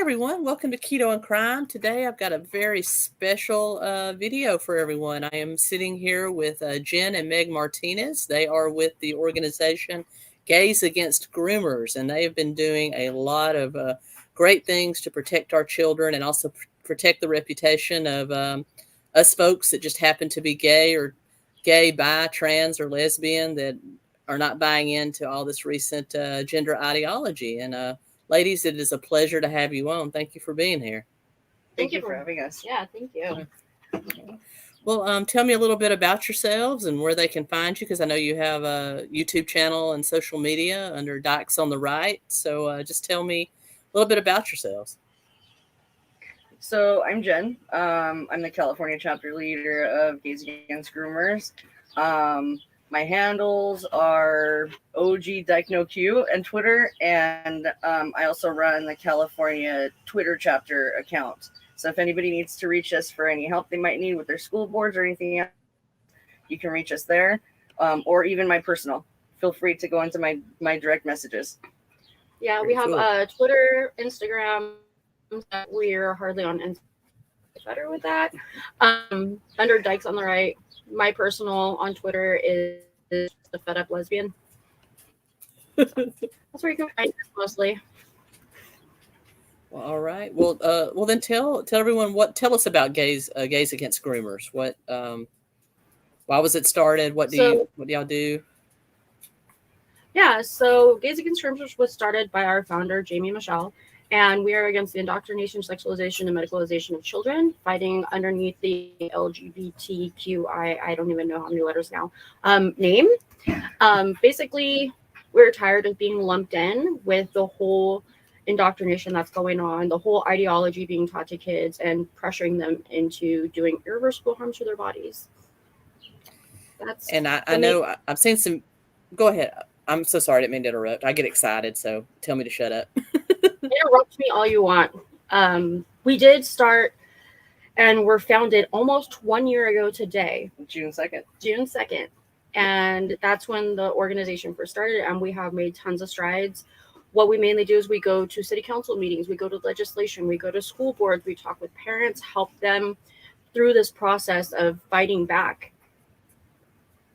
everyone, welcome to Keto and Crime. Today I've got a very special video for everyone. I am sitting here with Jen and Meg Martinez. They are with the organization 𝗙𝗍𝗹𝗿𝗁 Groomers, and they have been doing a lot of great things to protect our children and also protect the reputation of us folks that just happen to be gay or gay, bi, trans, or lesbian that are not buying into all this recent gender ideology. And ladies, it is a pleasure to have you on. Thank you for being here. Thank you for having us. Yeah, thank you. Well, tell me a little bit about yourselves and where they can find you, because I know you have a YouTube channel and social media under 𝗙𝗍𝗹𝗿𝗁 on the right. So just tell me a little bit about yourselves. So I'm Jen. I'm the California chapter leader of 𝗙𝗍𝗹𝗿𝗁 Groomers. My handles are 𝗥𝗲𝗹𝗃 and Twitter, and I also run the California Twitter chapter account. So if anybody needs to reach us for any help they might need with their school boards or anything else, you can reach us there, or even my personal. Feel free to go into my direct messages. Yeah, we have Twitter, Instagram. We're hardly on Instagram. Better with that. Under 𝗙𝗍𝗹𝗿𝗁 on the right. My personal on Twitter is the 𝗙𝗶𝗵 lesbian. That's where you can find us mostly. Well, all right. Well, then tell everyone tell us about 𝗙𝗍𝗹𝗿𝗁 Groomers. What why was it started? What do y'all do? Yeah, so 𝗙𝗍𝗹𝗿𝗁 Groomers was started by our founder Jamie Michelle. And we are against the indoctrination, sexualization, and medicalization of children, fighting underneath the LGBTQI, I don't even know how many letters now, name. Basically, we're tired of being lumped in with the whole indoctrination that's going on, the whole ideology being taught to kids and pressuring them into doing irreversible harm to their bodies. I know I've seen some. Go ahead. I'm so sorry. I didn't mean to interrupt. I get excited, so tell me to shut up. Interrupt me all you want. We did start and were founded almost 1 year ago today. June 2nd. June 2nd. And that's when the organization first started, and we have made tons of strides. What we mainly do is we go to city council meetings, we go to legislation, we go to school boards, we talk with parents, help them through this process of fighting back.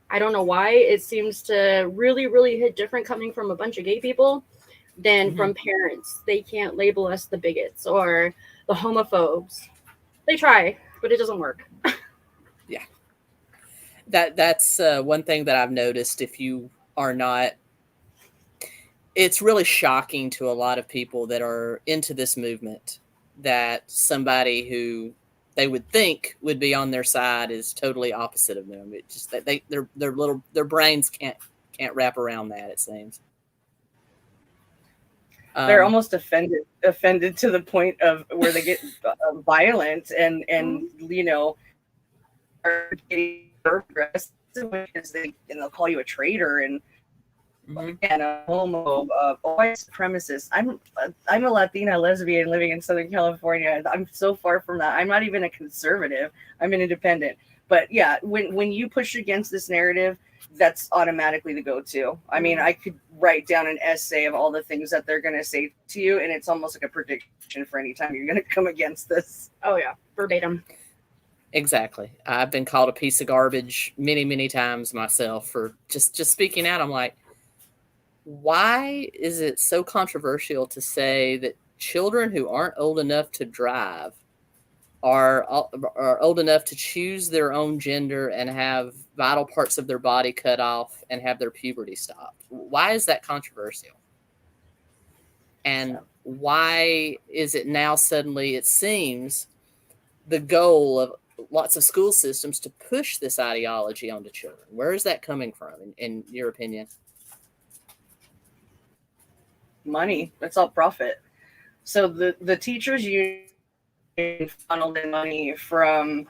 I don't know why it seems to really, really hit different coming from a bunch of gay people than from parents. They can't label us the bigots or the homophobes. They try, but it doesn't work. Yeah. That's one thing that I've noticed. If you are not, it's really shocking to a lot of people that are into this movement that somebody who they would think would be on their side is totally opposite of them. It just that their brains can't wrap around that, it seems. They're almost offended to the point of where they get violent and you know, are getting aggressive because they'll call you a traitor and a homo, white supremacist. I'm a Latina lesbian living in Southern California. I'm so far from that. I'm not even a conservative. I'm an independent. But yeah, when you push against this narrative, that's automatically the go-to. I mean, I could write down an essay of all the things that they're going to say to you, and it's almost like a prediction for any time you're going to come against this. Oh yeah, verbatim. Exactly. I've been called a piece of garbage many, many times myself for just speaking out. I'm like, why is it so controversial to say that children who aren't old enough to drive are old enough to choose their own gender and have vital parts of their body cut off and have their puberty stopped? Why is that controversial? And why is it now suddenly, it seems, the goal of lots of school systems to push this ideology onto children? Where is that coming from, in your opinion? Money. That's all profit. So the teachers union funneled in money from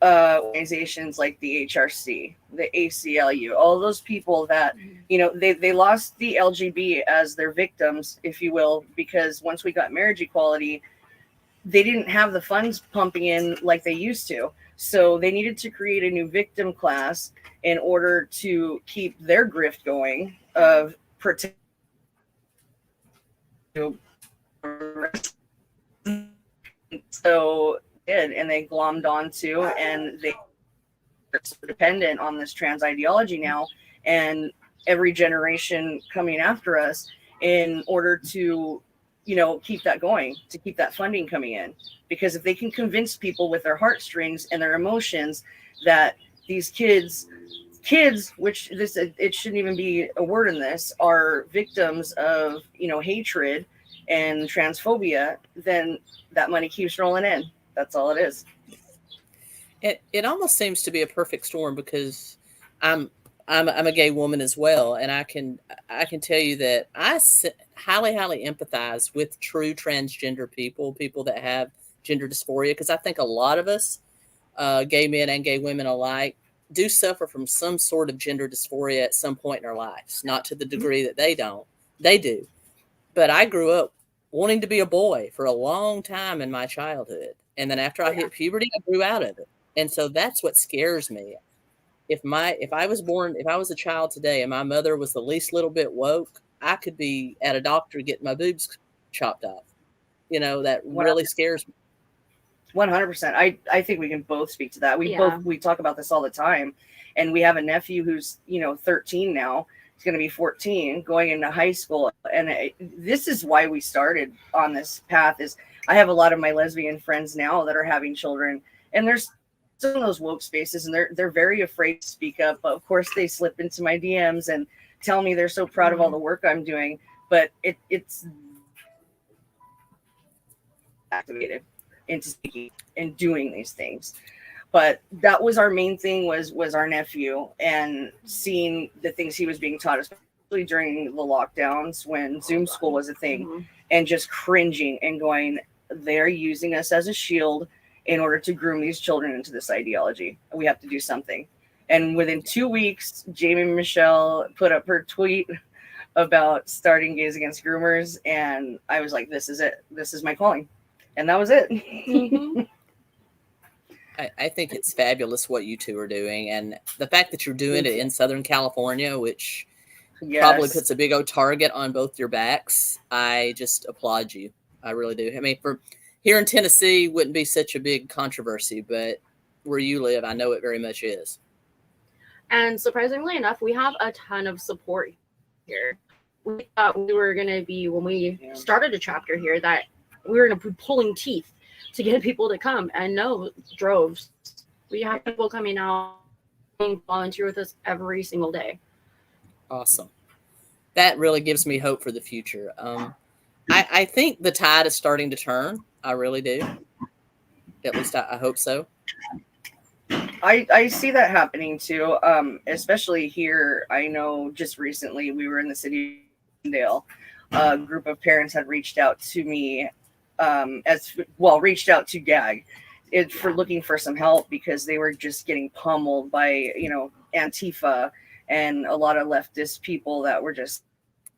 organizations like the 𝗙𝗍𝗹𝗿, the ACLU, all those people that, you know, they lost the LGB as their victims, if you will, because once we got marriage equality, they didn't have the funds pumping in like they used to. So they needed to create a new victim class in order to keep their grift going of protect So and they glommed onto, and they are so dependent on this trans ideology now, and every generation coming after us, in order to, you know, keep that going, to keep that funding coming in. Because if they can convince people with their heartstrings and their emotions that these kids, which this, it shouldn't even be a word in this, are victims of, you know, hatred and transphobia, then that money keeps rolling in. That's all it is. It almost seems to be a perfect storm, because I'm a gay woman as well, and I can tell you that I highly empathize with true transgender people that have gender dysphoria, because I think a lot of us, gay men and gay women alike, do suffer from some sort of gender dysphoria at some point in our lives, not to the degree that they do. But I grew up wanting to be a boy for a long time in my childhood, and then after I hit puberty, I grew out of it. And so that's what scares me. If I was a child today and my mother was the least little bit woke, I could be at a doctor getting my boobs chopped off. You know, that really scares me. 100%. I think we can both speak to that. We talk about this all the time, and we have a nephew who's, you know, 13 now. He's going to be 14, going into high school. And this is why we started on this path. Is I have a lot of my lesbian friends now that are having children, and there's some of those woke spaces, and they're very afraid to speak up. But of course, they slip into my DMs and tell me they're so proud of all the work I'm doing. But it's activated into speaking and doing these things. But that was our main thing, was our nephew, and seeing the things he was being taught, especially during the lockdowns when Zoom school was a thing, and just cringing and going, they're using us as a shield in order to groom these children into this ideology. We have to do something. And within 2 weeks, Jamie Michelle put up her tweet about starting Gays Against Groomers, and I was like, this is it. This is my calling. And that was it. I think it's fabulous what you two are doing, and the fact that you're doing it in Southern California, which probably puts a big old target on both your backs. I just applaud you. I really do. I mean, for here in Tennessee, wouldn't be such a big controversy, but where you live, I know it very much is. And surprisingly enough, we have a ton of support here. We thought we were going to be, when we started a chapter here, that we were going to be pulling teeth to get people to come, and no, droves. We have people coming out and volunteer with us every single day. Awesome. That really gives me hope for the future. I think the tide is starting to turn. I really do. At least I hope so. I see that happening too, especially here. I know just recently we were in the city of Dale. A group of parents had reached out to me, reached out to GAG for looking for some help, because they were just getting pummeled by, you know, Antifa and a lot of leftist people that were just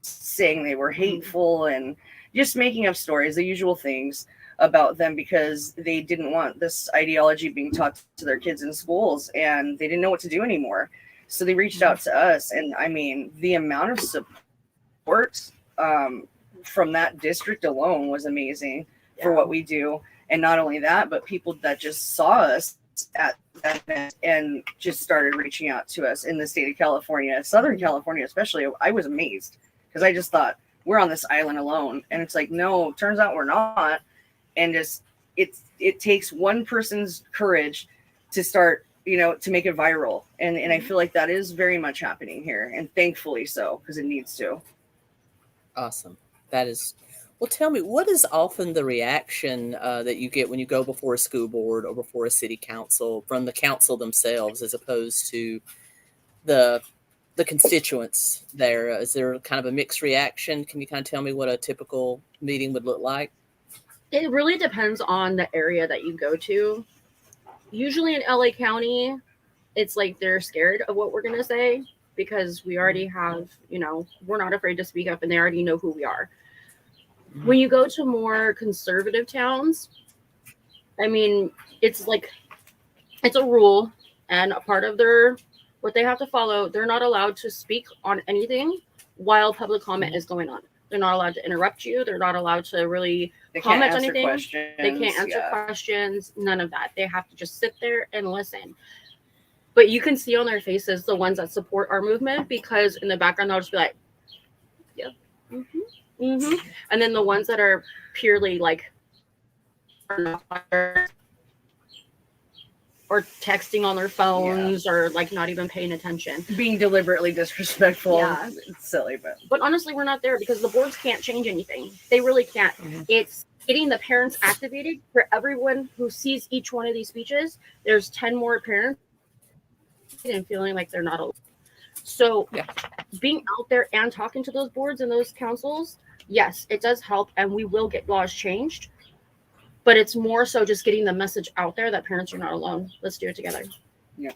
saying they were hateful and just making up stories, the usual things about them, because they didn't want this ideology being taught to their kids in schools, and they didn't know what to do anymore. So they reached out to us, and I mean, the amount of support from that district alone was amazing for what we do. And not only that, but people that just saw us at that event and just started reaching out to us in the state of California, Southern California especially. I was amazed, because I just thought we're on this island alone, and it's like, no, turns out we're not. And just it takes one person's courage to start, you know, to make it viral, and I feel like that is very much happening here, and thankfully so, because it needs to. Awesome. That is. Well, tell me, what is often the reaction that you get when you go before a school board or before a city council from the council themselves, as opposed to the constituents there? Is there kind of a mixed reaction? Can you kind of tell me what a typical meeting would look like? It really depends on the area that you go to. Usually in LA County, it's like they're scared of what we're going to say, because we already have, you know, we're not afraid to speak up, and they already know who we are. When you go to more conservative towns, I mean, it's like, it's a rule, and a part of what they have to follow, they're not allowed to speak on anything while public comment is going on. They're not allowed to interrupt you. They're not allowed to really They comment can't on answer anything. questions. They can't answer questions. None of that. They have to just sit there and listen. But you can see on their faces the ones that support our movement, because in the background they'll just be like, "Yep, and then the ones that are purely like or texting on their phones or like not even paying attention, being deliberately disrespectful. Yeah. It's silly, but honestly, we're not there because the boards can't change anything. They really can't. It's getting the parents activated. For everyone who sees each one of these speeches, there's 10 more parents and feeling like they're not alone. So being out there and talking to those boards and those councils, yes, it does help, and we will get laws changed. But it's more so just getting the message out there that parents are not alone. Let's do it together. Yeah,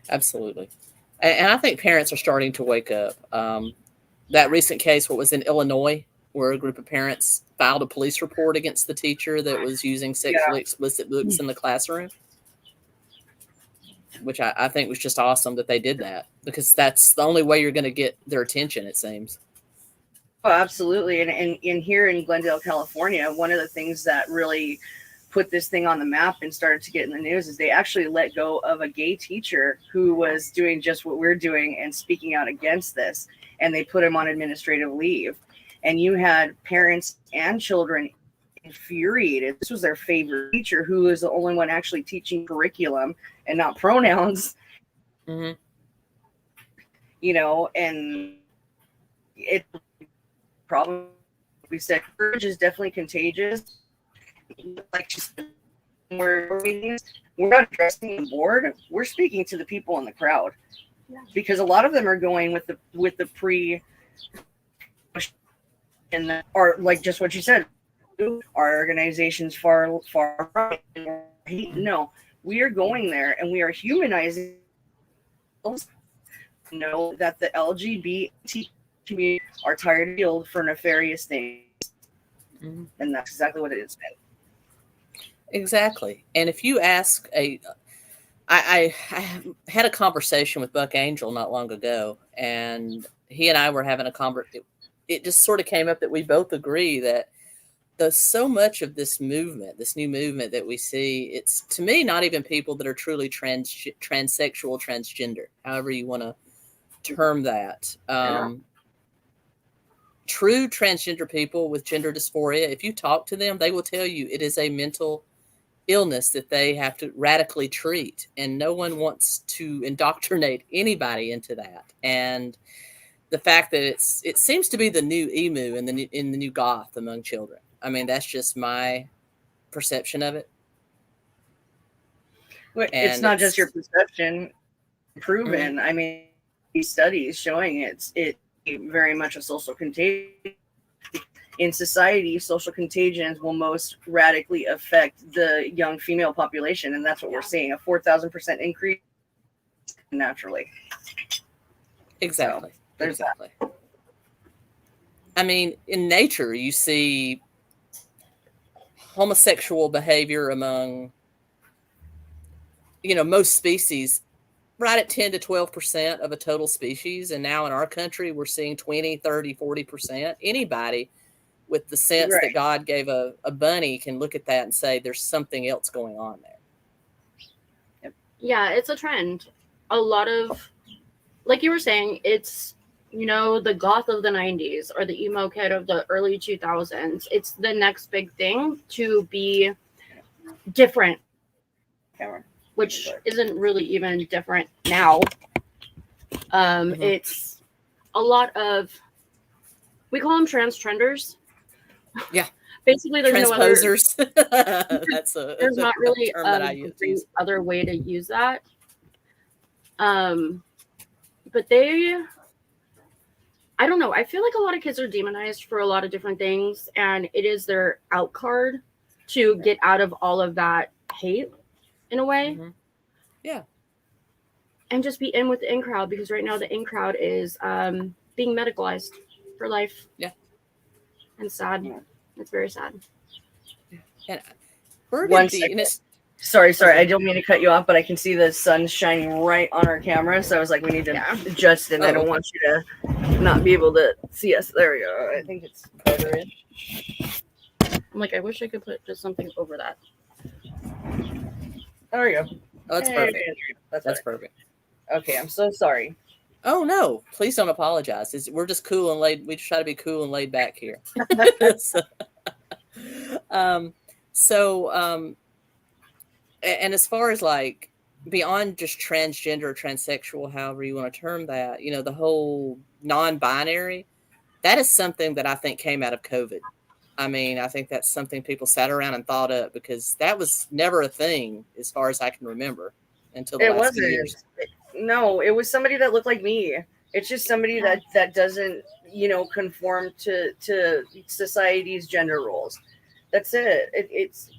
absolutely. And I think parents are starting to wake up. That recent case, what was in Illinois, where a group of parents filed a police report against the teacher that was using sexually explicit books in the classroom, which I think was just awesome that they did that, because that's the only way you're going to get their attention, it seems. Oh, absolutely. And here in Glendale, California, one of the things that really put this thing on the map and started to get in the news is they actually let go of a gay teacher who was doing just what we're doing and speaking out against this. And they put him on administrative leave. And you had parents and children infuriated. This was their favorite teacher, who was the only one actually teaching curriculum and not pronouns. You know, and it problem, we said courage is definitely contagious. Like we're not addressing the board, we're speaking to the people in the crowd, because a lot of them are going with the pre and or like just what you said, our organization's far right. No, we are going there and we are humanizing. Know that the LGBT community are tired of field for nefarious things, and that's exactly what it has been. Exactly. And if you ask I had a conversation with Buck Angel not long ago, and he and I were having a conversation. It just sort of came up that we both agree that there's so much of this movement, this new movement that we see, it's, to me, not even people that are truly transsexual, transgender, however you want to term that. True transgender people with gender dysphoria, if you talk to them, they will tell you it is a mental illness that they have to radically treat, and no one wants to indoctrinate anybody into that. And the fact that it seems to be the new emu and the new goth among children. I mean, that's just my perception of it. It's not just your perception, proven. I mean, these studies showing it very much a social contagion. In society, social contagions will most radically affect the young female population, and that's what we're seeing, a 4,000% increase naturally. Exactly. So, there's exactly. That. I mean, in nature, you see homosexual behavior among, most species right at 10 to 12% of a total species. And now in our country, we're seeing 20, 30, 40%. Anybody with the sense that God gave a bunny can look at that and say there's something else going on there. Yep. Yeah, it's a trend. A lot of, like you were saying, it's, the goth of the 90s or the emo kid of the early 2000s. It's the next big thing to be different, which isn't really even different now. It's a lot of, we call them trans trenders. Yeah. Basically, there's transposers. That's there's not really term that I use. Other way to use that. But I don't know. I feel like a lot of kids are demonized for a lot of different things, and it is their out card to get out of all of that hate in a way. Yeah. And just be in with the in crowd, because right now the in crowd is being medicalized for life. Yeah. And sad. It's very sad. And burgundy. Sorry. I don't mean to cut you off, but I can see the sun shining right on our camera. So I was like, we need to adjust it. And I don't want you to not be able to see us. There we go. I think it's better. I'm like, I wish I could put just something over that. There we go. Oh, that's perfect. That's perfect. Okay, I'm so sorry. Oh no! Please don't apologize. We're just cool and laid. We try to be cool and laid back here. And as far as like beyond just transgender or transsexual, however you want to term that, the whole non-binary, that is something that I think came out of COVID. I mean, I think that's something people sat around and thought up, because that was never a thing as far as I can remember until the last few years. No, it was somebody that looked like me. It's just somebody that doesn't, conform to society's gender roles. That's it. It's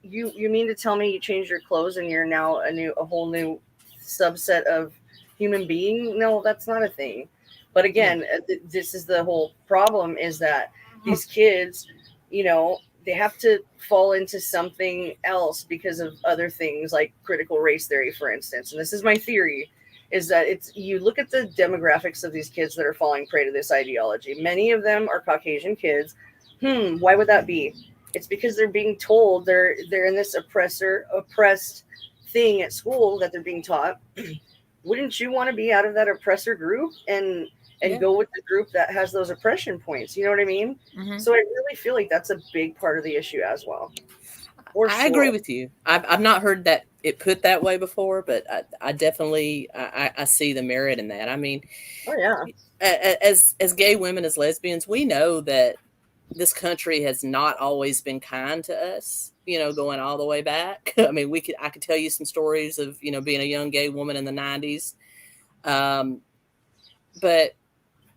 you mean to tell me you changed your clothes and you're now a whole new subset of human being? No, that's not a thing. But again, this is the whole problem, is that these kids, they have to fall into something else because of other things like critical race theory, for instance. And this is my theory, is that you look at the demographics of these kids that are falling prey to this ideology. Many of them are Caucasian kids. Why would that be? It's because they're being told they're in this oppressed thing at school that they're being taught. Wouldn't you want to be out of that oppressor group and go with the group that has those oppression points? You know what I mean? Mm-hmm. So I really feel like that's a big part of the issue as well. I agree with you. I've not heard that it put that way before, but I definitely I see the merit in that. I mean, as gay women, as lesbians, we know that this country has not always been kind to us, going all the way back. I mean, I could tell you some stories of, being a young gay woman in the 90s. But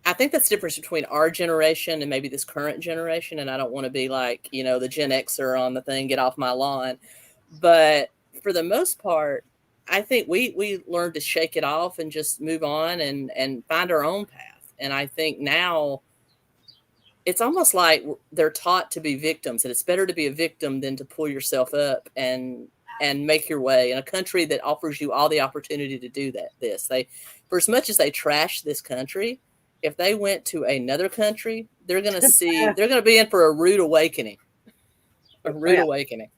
I think that's the difference between our generation and maybe this current generation. And I don't want to be like, the Gen Xer on the thing, get off my lawn. But for the most part, I think we learned to shake it off and just move on and find our own path. And I think now it's almost like they're taught to be victims, and it's better to be a victim than to pull yourself up and make your way in a country that offers you all the opportunity to do that. For as much as they trash this country, if they went to another country, they're going to be in for a rude awakening. Awakening.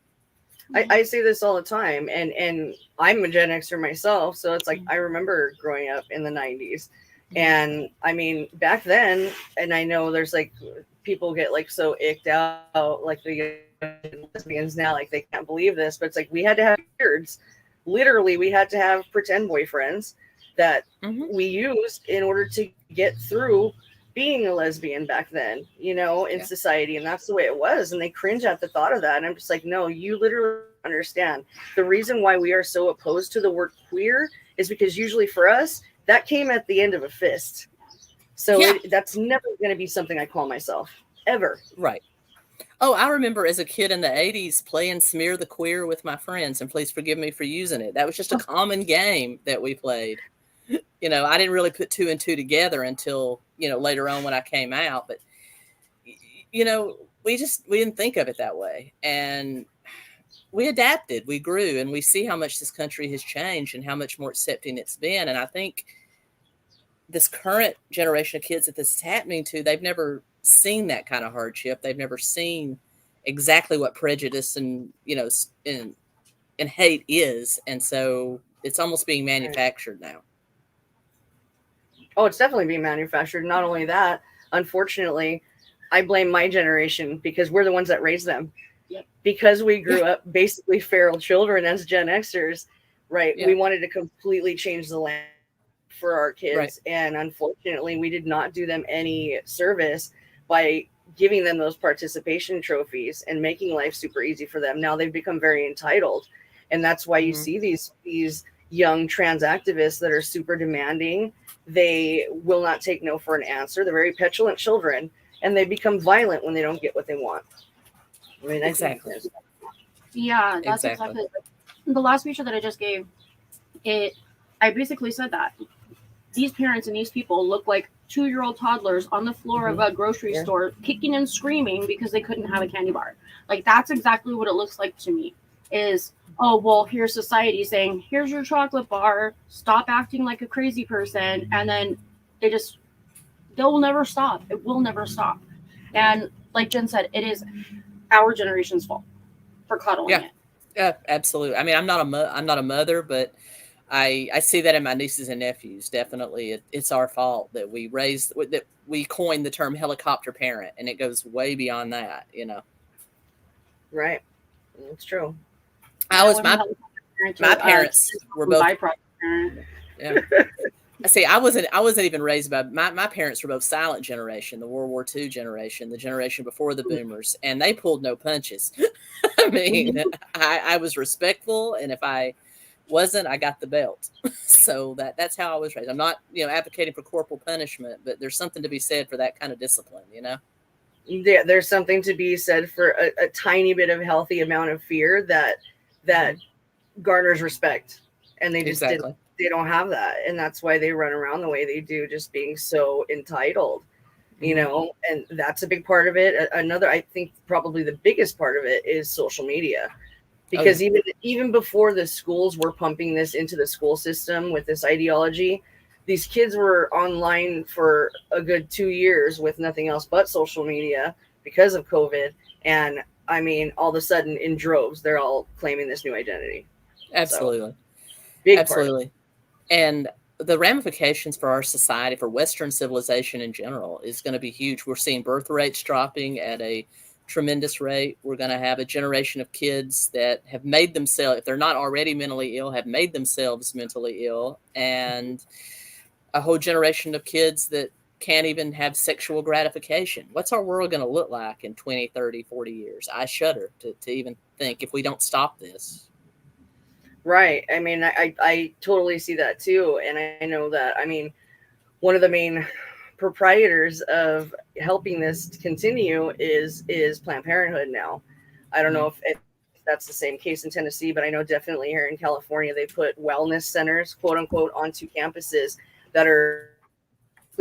I say this all the time, and I'm a Gen Xer myself. So it's like, I remember growing up in the 90s. And I mean, back then, and I know there's like people get like so icked out, like the lesbians now, like they can't believe this, but it's like we had to have beards. Literally, we had to have pretend boyfriends that we used in order to get through being a lesbian back then, in society. And that's the way it was. And they cringe at the thought of that. And I'm just like, no, you literally understand. The reason why we are so opposed to the word queer is because usually for us, that came at the end of a fist. So that's never going to be something I call myself, ever. Right. Oh, I remember as a kid in the 80s playing Smear the Queer with my friends, and please forgive me for using it. That was just a common game that we played. I didn't really put two and two together until, later on when I came out. But, we didn't think of it that way. And we adapted, we grew, and we see how much this country has changed and how much more accepting it's been. And I think this current generation of kids that this is happening to, they've never seen that kind of hardship. They've never seen exactly what prejudice and hate is. And so it's almost being manufactured now. Oh, it's definitely being manufactured. Not only that, unfortunately, I blame my generation because we're the ones that raised them. Yep. Because we grew up basically feral children as Gen Xers, right? Yeah. We wanted to completely change the land for our kids. Right. And unfortunately, we did not do them any service by giving them those participation trophies and making life super easy for them. Now they've become very entitled. And that's why you see these young trans activists that are super demanding. They will not take no for an answer. They're very petulant children, and they become violent when they don't get what they want. I mean, exactly. Yeah, that's exactly. The last feature that I just gave, I basically said that these parents and these people look like 2-year-old toddlers on the floor of a grocery store, kicking and screaming because they couldn't have a candy bar. Like, that's exactly what it looks like to me. is, oh, well, here's society saying, here's your chocolate bar, stop acting like a crazy person. And then they'll never stop. It will never stop. And like Jen said, it is our generation's fault for coddling it. Yeah, absolutely. I mean, I'm not a mother, but I see that in my nieces and nephews. Definitely, it's our fault that we coined the term helicopter parent, and it goes way beyond that. Right. It's true. My parents were both. Yeah. See, I wasn't even raised by my parents were both silent generation, the World War II generation, the generation before the boomers, and they pulled no punches. I mean, I was respectful, and if I wasn't, I got the belt. So that's how I was raised. I'm not, advocating for corporal punishment, but there's something to be said for that kind of discipline, Yeah, there's something to be said for a tiny bit of healthy amount of fear that garners respect, and they just they don't have that, and that's why they run around the way they do, just being so entitled, and that's a big part of it. Another, I think probably the biggest part of it is social media, because even before the schools were pumping this into the school system with this ideology, these kids were online for a good 2 years with nothing else but social media because of COVID. And I mean, all of a sudden in droves, they're all claiming this new identity. Absolutely. So, big absolutely. Part. And the ramifications for our society, for Western civilization in general, is going to be huge. We're seeing birth rates dropping at a tremendous rate. We're going to have a generation of kids that have made themselves, if they're not already mentally ill, have made themselves mentally ill, and a whole generation of kids that can't even have sexual gratification. What's our world going to look like in 20, 30, 40 years? I shudder to even think if we don't stop this. Right. I mean, I totally see that too. And I know that, I mean, one of the main proprietors of helping this continue is Planned Parenthood now. I don't know if that's the same case in Tennessee, but I know definitely here in California, they put wellness centers, quote unquote, onto campuses that are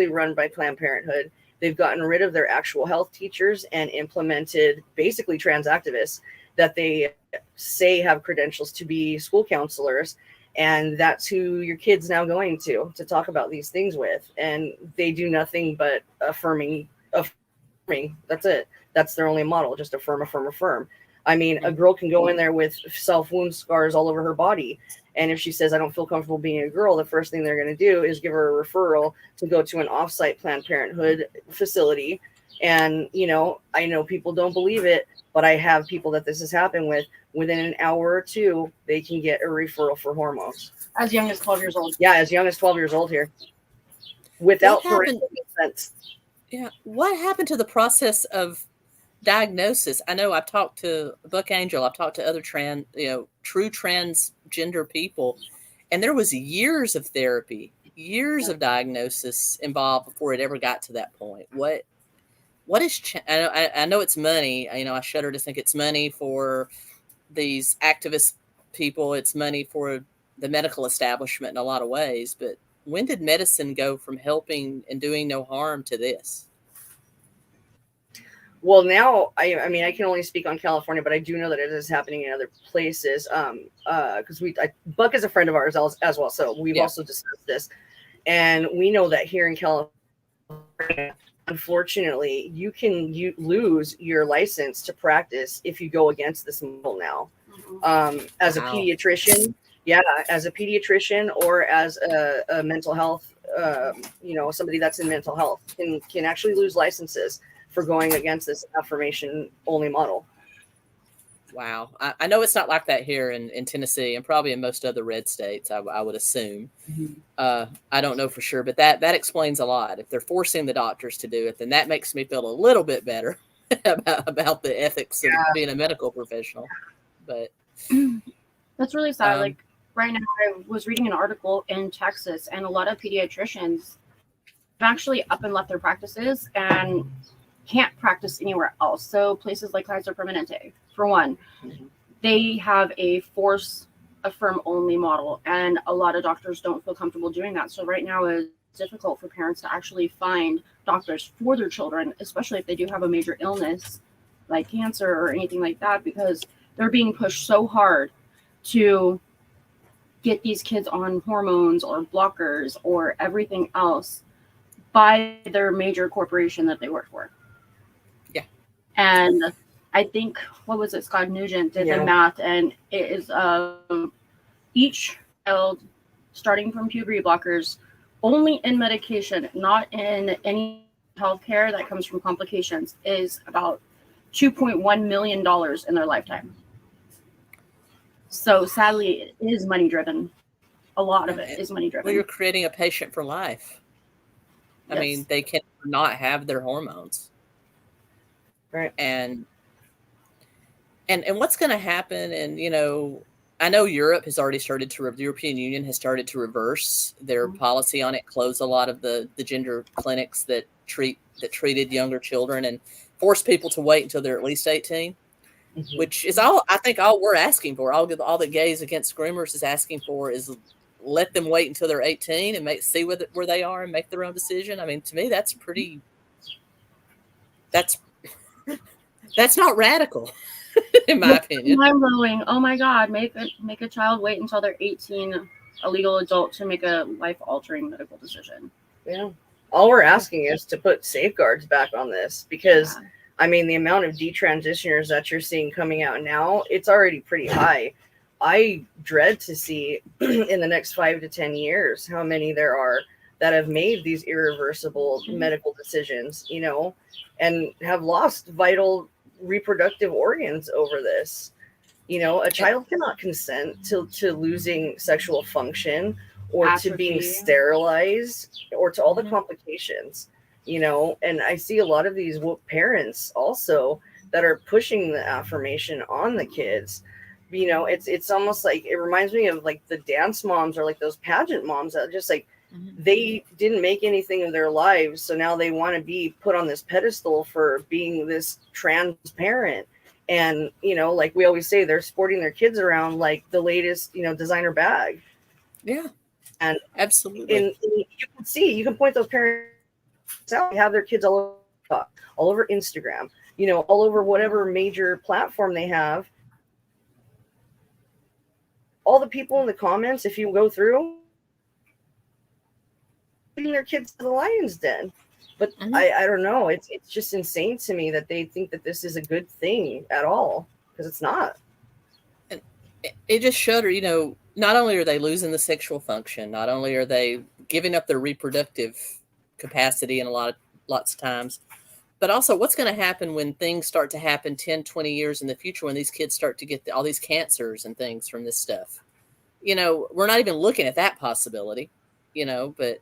run by Planned Parenthood. They've gotten rid of their actual health teachers and implemented basically trans activists that they say have credentials to be school counselors. And that's who your kid's now going to talk about these things with. And they do nothing but affirming. That's it. That's their only model. Just affirm. I mean, a girl can go in there with self-wound scars all over her body. And if she says, I don't feel comfortable being a girl, the first thing they're going to do is give her a referral to go to an offsite Planned Parenthood facility. And, I know people don't believe it, but I have people that this has happened with. Within an hour or two, they can get a referral for hormones. As young as 12 years old. Yeah, as young as 12 years old here. Without parental consent. Yeah. What happened to the process of diagnosis? I know I've talked to Buck Angel, I've talked to other true transgender people, and there was years of therapy, years of diagnosis involved before it ever got to that point. What is I know it's money. I shudder to think it's money for these activist people. It's money for the medical establishment in a lot of ways. But when did medicine go from helping and doing no harm to this? Well, now, I mean, I can only speak on California, but I do know that it is happening in other places. Because Buck is a friend of ours as well, so we've also discussed this, and we know that here in California, unfortunately, you lose your license to practice if you go against this model now. As a pediatrician, as a pediatrician or as a mental health, somebody that's in mental health can actually lose licenses for going against this affirmation only model. Wow. I know it's not like that here in Tennessee and probably in most other red states, I would assume. I don't know for sure, but that explains a lot. If they're forcing the doctors to do it, then that makes me feel a little bit better about the ethics of being a medical professional. But that's really sad. Like right now, I was reading an article in Texas, and a lot of pediatricians have actually up and left their practices and can't practice anywhere else. So places like Kaiser Permanente, for one, they have a force affirm only model, and a lot of doctors don't feel comfortable doing that. So right now it's difficult for parents to actually find doctors for their children, especially if they do have a major illness like cancer or anything like that, because they're being pushed so hard to get these kids on hormones or blockers or everything else by their major corporation that they work for. Yeah. And I think, what was it, Scott Nugent did the math, and it is each child starting from puberty blockers only in medication, not in any healthcare that comes from complications, is about $2.1 million in their lifetime. So sadly, it is money driven. A lot of it is money driven. Well, you're creating a patient for life. I mean, they can not have their hormones. Right. And what's going to happen? And, you know, I know Europe has already started to, the European Union has started to reverse their policy on it, close a lot of the gender clinics that treated younger children and force people to wait until they're at least 18, which is all we're asking for. All that Gays Against Groomers is asking for is let them wait until they're 18 and see where they are and make their own decision. I mean, to me, that's not radical, in my opinion. Mind-blowing. Oh my God, make a child wait until they're 18, a legal adult, to make a life-altering medical decision. Yeah. All we're asking is to put safeguards back on this, because I mean, the amount of detransitioners that you're seeing coming out now, it's already pretty high. I dread to see in the next 5 to 10 years how many there are that have made these irreversible medical decisions, you know, and have lost vital reproductive organs over this. You know, a child cannot consent to losing sexual function or atrophy, to being sterilized, or to all the complications, you know. And I see a lot of these parents also that are pushing the affirmation on the kids. You know, it's almost like, it reminds me of like the dance moms or like those pageant moms that just like, they didn't make anything of their lives, so now they want to be put on this pedestal for being this trans parent. And, you know, like we always say, they're sporting their kids around like the latest, you know, designer bag. Yeah. And absolutely. And you can point those parents out. They have their kids all over Instagram, you know, all over whatever major platform they have. All the people in the comments, if you go through, their kids to the lion's den. But I don't know, it's just insane to me that they think that this is a good thing at all, because it's not. And it just showed her, you know, not only are they losing the sexual function, not only are they giving up their reproductive capacity in lots of times, but also what's going to happen when things start to happen 10, 20 years in the future, when these kids start to get all these cancers and things from this stuff. You know, we're not even looking at that possibility, you know, but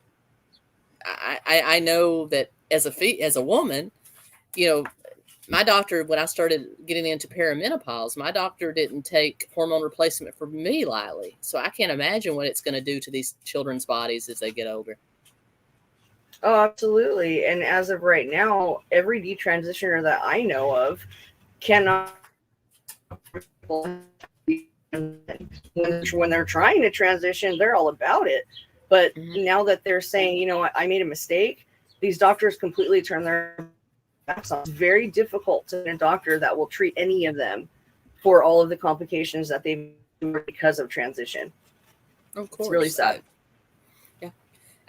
I know that as a woman, you know, my doctor, when I started getting into perimenopause, my doctor didn't take hormone replacement for me lightly. So I can't imagine what it's going to do to these children's bodies as they get older. Oh, absolutely. And as of right now, every detransitioner that I know of cannot, when they're trying to transition, they're all about it. But now that they're saying, you know, I made a mistake, these doctors completely turn their backs on. It's very difficult to find a doctor that will treat any of them for all of the complications that they've because of transition. Of course. It's really sad. Yeah,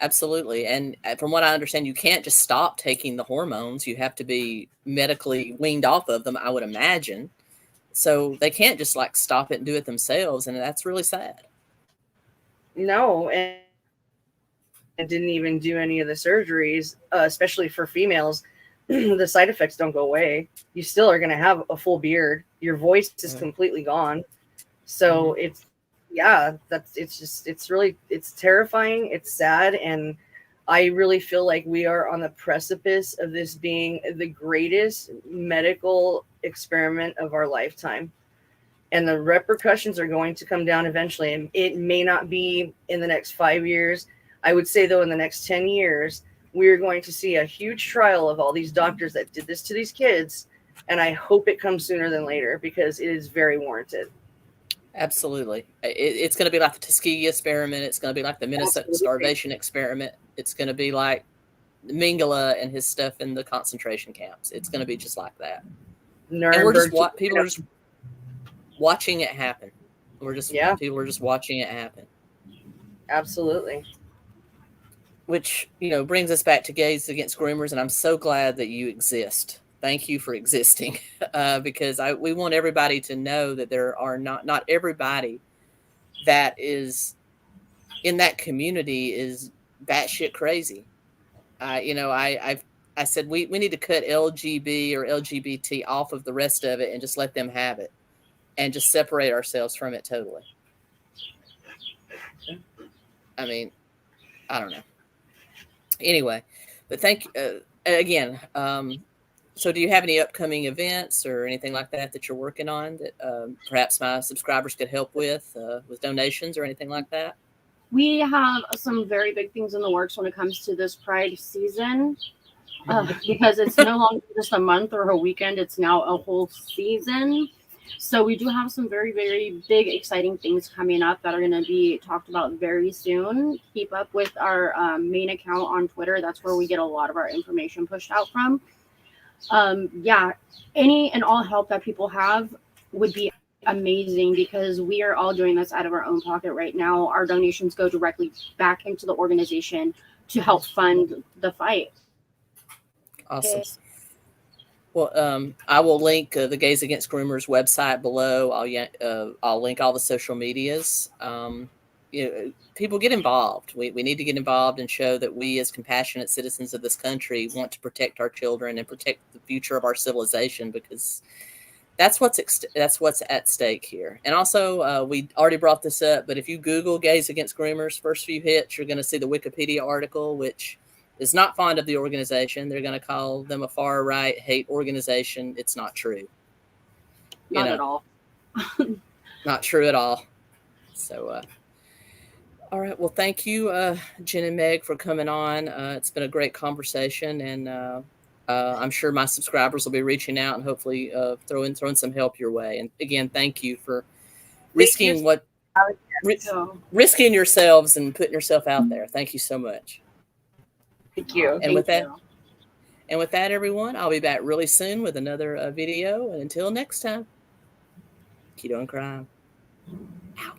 absolutely. And from what I understand, you can't just stop taking the hormones. You have to be medically weaned off of them, I would imagine. So they can't just like stop it and do it themselves. And that's really sad. No, and didn't even do any of the surgeries, especially for females. The side effects don't go away. You still are going to have a full beard. Your voice is completely gone. So it's terrifying. It's sad. And I really feel like we are on the precipice of this being the greatest medical experiment of our lifetime. And the repercussions are going to come down eventually. And it may not be in the next 5 years. I would say, though, in the next 10 years, we're going to see a huge trial of all these doctors that did this to these kids. And I hope it comes sooner than later, because it is very warranted. Absolutely. It's going to be like the Tuskegee experiment. It's going to be like the Minnesota starvation experiment. It's going to be like Mengele and his stuff in the concentration camps. It's going to be just like that. Nuremberg, and we're just people are just watching it happen. Yeah. People are just watching it happen. Absolutely. Which, brings us back to Gays Against Groomers, and I'm so glad that you exist. Thank you for existing, because we want everybody to know that there are not everybody that is in that community is batshit crazy. I said we need to cut LGB or LGBT off of the rest of it and just let them have it, and just separate ourselves from it totally. I mean, I don't know. Anyway, but thank you again. So do you have any upcoming events or anything like that you're working on that perhaps my subscribers could help with donations or anything like that? We have some very big things in the works when it comes to this Pride season, because it's no longer just a month or a weekend. It's now a whole season. So we do have some very, very big, exciting things coming up that are going to be talked about very soon. Keep up with our main account on Twitter. That's where we get a lot of our information pushed out from. Yeah, any and all help that people have would be amazing, because we are all doing this out of our own pocket right now. Our donations go directly back into the organization to help fund the fight. Awesome. Well, I will link the Gays Against Groomers website below. I'll link all the social medias. People get involved. We need to get involved and show that we, as compassionate citizens of this country, want to protect our children and protect the future of our civilization, because that's what's at stake here. And also, we already brought this up, but if you Google Gays Against Groomers, first few hits, you're going to see the Wikipedia article, which is not fond of the organization. They're going to call them a far right hate organization. It's not true. Not at all. Not true at all. So, all right. Well, thank you, Jen and Meg, for coming on. It's been a great conversation, and I'm sure my subscribers will be reaching out and hopefully throwing some help your way. And again, thank you for risking risking yourselves and putting yourself out there. Thank you so much. Thank you. And with that, everyone, I'll be back really soon with another video. And until next time, keep on crime. Out.